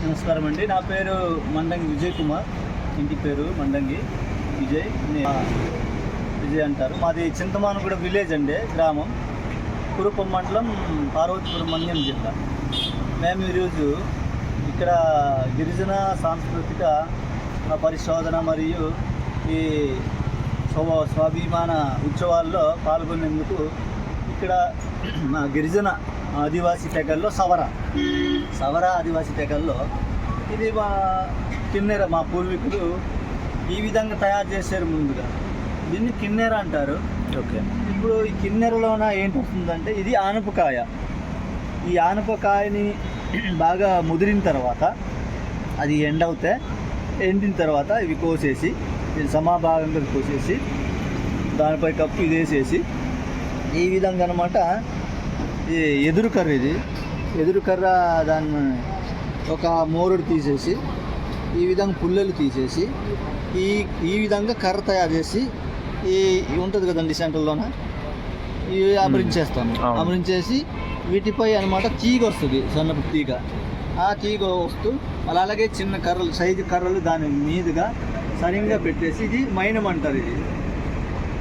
నమస్కారం అండి. నా పేరు మండంగి విజయ్ కుమార్. ఇంటి పేరు మండంగి విజయ్ అంటారు. మాది చింతమానుగూడ విలేజ్ అండి, గ్రామం, కురుపం మండలం, పార్వతీపురం మన్యం జిల్లా. మేము ఈరోజు ఇక్కడ గిరిజన సాంస్కృతిక పరిశోధన మరియు ఈ స్వాభిమాన ఉత్సవాల్లో పాల్గొనేందుకు ఇక్కడ మా గిరిజన ఆదివాసీ తెగల్లో సవర ఆదివాసీ తెగల్లో ఇది మా కిన్నెర, మా పూర్వీకులు ఈ విధంగా తయారు చేశారు. ముందుగా దీన్ని కిన్నెర అంటారు. ఓకే, ఇప్పుడు ఈ కిన్నెరలోన ఏంటి వస్తుందంటే ఇది ఆనపకాయ. ఈ ఆనపకాయని బాగా ముదిరిన తర్వాత అది ఎండిన తర్వాత ఇవి కోసేసి సమాభాగంగా కోసేసి దానిపై కప్పు ఇది వేసేసి ఈ విధంగా అనమాట. ఈ ఎదురు కర్ర దాన్ని ఒక మోరుడు తీసేసి ఈ విధంగా పుల్లలు తీసేసి ఈ విధంగా కర్ర తయారు చేసి ఈ ఉంటుంది కదండి సెంటర్లోన ఇవి అమరించేసి వీటిపై అనమాట తీగ వస్తుంది, సన్నపు తీగ. ఆ తీగ వస్తూ అలాగే చిన్న కర్రలు, సైజు కర్రలు దాని మీదుగా సరిగ్గా పెట్టేసి ఇది మైనం అంటారు.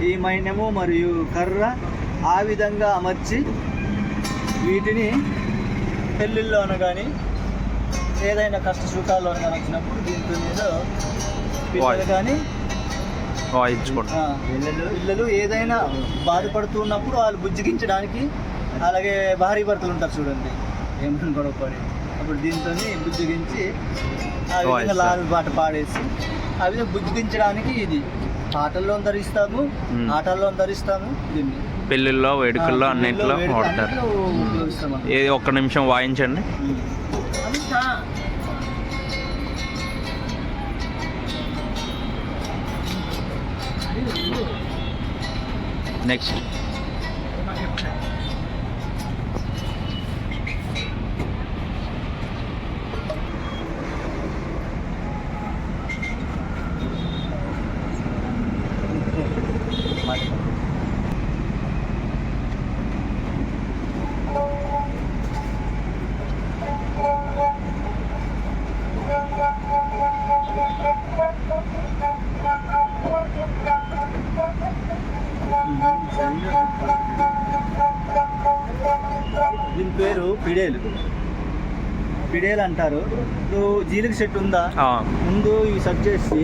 ఈ మైనము మరియు కర్ర ఆ విధంగా అమర్చి వీటిని పెళ్ళిళ్ళలోన కానీ ఏదైనా కష్ట సుఖాల్లోన కానీ వచ్చినప్పుడు దీంతో మీద పిల్లలు కానీ పిల్లలు ఏదైనా బాధపడుతున్నప్పుడు వాళ్ళు బుజ్జిగించడానికి, అలాగే భార్య భర్తలు ఉంటారు చూడండి, ఏమైనా గొడవపడి అప్పుడు దీంతో బుజ్జిగించి ఆ విధంగా లాల్ పాట పాడేసి ఆ విధంగా బుజ్జిగించడానికి ఇది ఆటల్లో ధరిస్తాము. దీన్ని పెళ్ళిళ్ళలో, వేడుకల్లో అన్నింటిలో వాడతారు. ఇది ఒక్క నిమిషం వాయించండి. నెక్స్ట్ దీని పేరు పిడేలు అంటారు. ఇప్పుడు జీలిక చెట్టు ఉందా, ముందు ఇవి సెట్ చేసి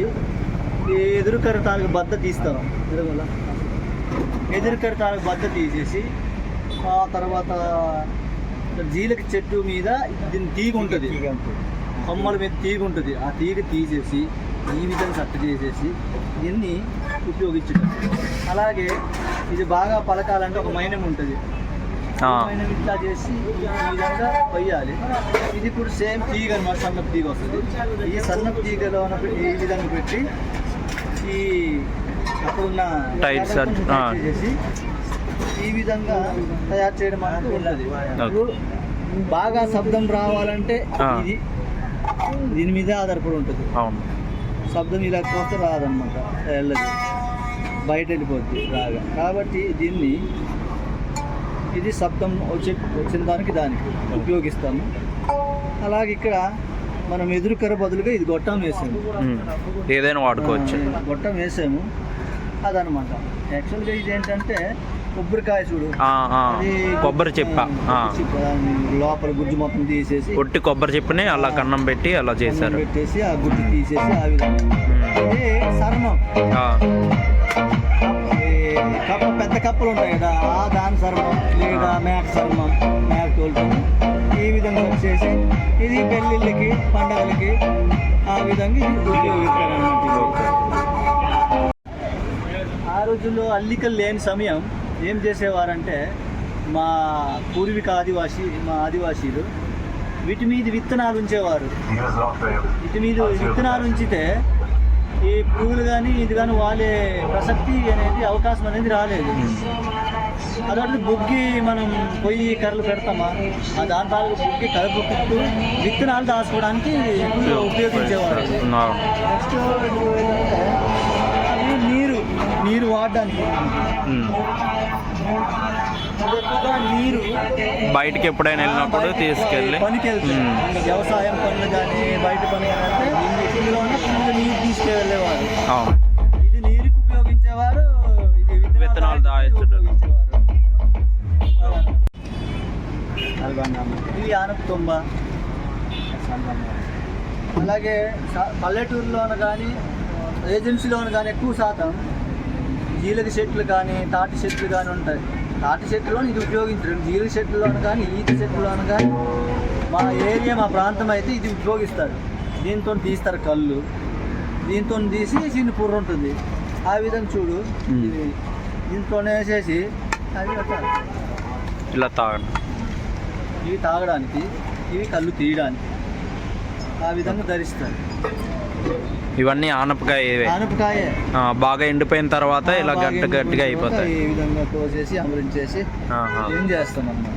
ఈ ఎదురుకర్ర తాలూకు బద్ద తీస్తాం. ఎదురుకర్ర తాలూకు బద్ద తీసేసి ఆ తర్వాత జీలిక చెట్టు మీద దీని తీగ ఉంటుంది, కొమ్మల మీద తీగ ఉంటుంది. ఆ తీగ తీసేసి ఈ విధంగా సెట్ చేసేసి దీన్ని ఉపయోగించడం. అలాగే ఇది బాగా పలకాలంటే ఒక మైనం ఉంటుంది, మైనం ఇట్లా చేసి ఈ విధంగా పొయ్యాలి. ఇది కూడా సేమ్ తీగ అనమాట, సన్నపు తీగ వస్తుంది. ఈ సన్నపు తీగలో ఈ విధంగా పెట్టి ఈ అక్కడున్న చేసి ఈ విధంగా తయారు చేయడం అనేది ఉంటుంది. బాగా శబ్దం రావాలంటే ఇది దీని మీద ఆధారపడి ఉంటుంది. శబ్దం ఇలా పోతే రాదనమాట, వెళ్ళదు, బయట వెళ్ళిపోద్ది రాగా. కాబట్టి దీన్ని ఇది శబ్దం వచ్చిన దానికి ఉపయోగిస్తాము. అలాగే ఇక్కడ మనం ఎదురుకర్ర బదులుగా ఇది గొట్టం వేసాము, ఏదైనా వాడుకోవచ్చు. గొట్టం వేసాము అదనమాట. యాక్చువల్గా ఇది ఏంటంటే కొబ్బరికాయ చూడు, కొబ్బరి చెప్ప లోపల గుజ్జు మొత్తం తీసేసి ఒట్టి కొబ్బరి చెప్పని అలా కన్నం పెట్టి అలా చేశారు, పెట్టేసి ఆ గుజ్జు తీసేసి ఆ విధంగా. ఇది సర్ణం, పెద్ద కప్పలు ఉంటాయి కదా, దాని సర్మం లేదా మేక సర్మం, మేక తోలుతాం. ఈ విధంగా వచ్చేసి ఇది పెళ్ళిళ్ళకి, పండగలకి ఆ విధంగా ఇది ఉపయోగిస్తారు. ఆ రోజుల్లో అల్లికలు లేని సమయం ఏం చేసేవారంటే మా ఆదివాసీలు వీటి మీద విత్తనాలు ఉంచేవారు. వీటి మీద విత్తనాలు ఉంచితే ఈ పురుగులు కానీ ఇది కానీ వాళ్ళే ప్రసక్తి అనేది, అవకాశం అనేది రాలేదు. అదొకటి బుగ్గి మనం పొయ్యి కర్రలు పెడతామా, దాని తాలూకు బుగ్గి కలుపుకుంటూ విత్తనాలు దాచుకోవడానికి ఉపయోగించేవారు. నెక్స్ట్ అది నీరు వాడడానికి ఇది ఎక్కువగా నీరు బయటికి ఎప్పుడైనా వెళ్ళినప్పుడు తీసుకెళ్ళి పనికి వెళ్తాయి. వ్యవసాయం పనులు కానీ బయట పని కానీ అంటే ఇందులోనే ఫుల్ నీరు తీసుకెళ్ళేవారు. అవును. ఇది నీరుకి ఉపయోగించేవారు, ఇది విత్తనాలు దాయచ్చడం. ఇది ఆనపతుంబ. అలాగే పల్లెటూరులోను కానీ ఏజెన్సీలోను కానీ ఎక్కువ శాతం జీలక చెట్లు కానీ తాటి చెట్లు కానీ ఉంటాయి. తాటి చెట్లులోని ఇది ఉపయోగించడం, జీలక చెట్లులోను కానీ ఈత చెట్లులోను కానీ మా ఏరియా మా ప్రాంతం అయితే ఇది ఉపయోగిస్తారు. దీంతో తీస్తారు కళ్ళు, దీంతో తీసి చిన్న పుర్ర ఉంటుంది. ఆ విధంగా చూడు ఇది దీంట్లోనే వేసేసి అవి ఇలా తాగండి. ఇవి తాగడానికి, ఇవి కళ్ళు తీయడానికి ఆ విధంగా ధరిస్తారు. ఇవన్నీ ఆనపకాయ. ఆనపకాయే బాగా ఎండిపోయిన తర్వాత ఇలా గట్టిగా అయిపోతాయి. ఈ విధంగా కోసేసి అమరించేసి ఏం చేస్తాం అన్నమాట.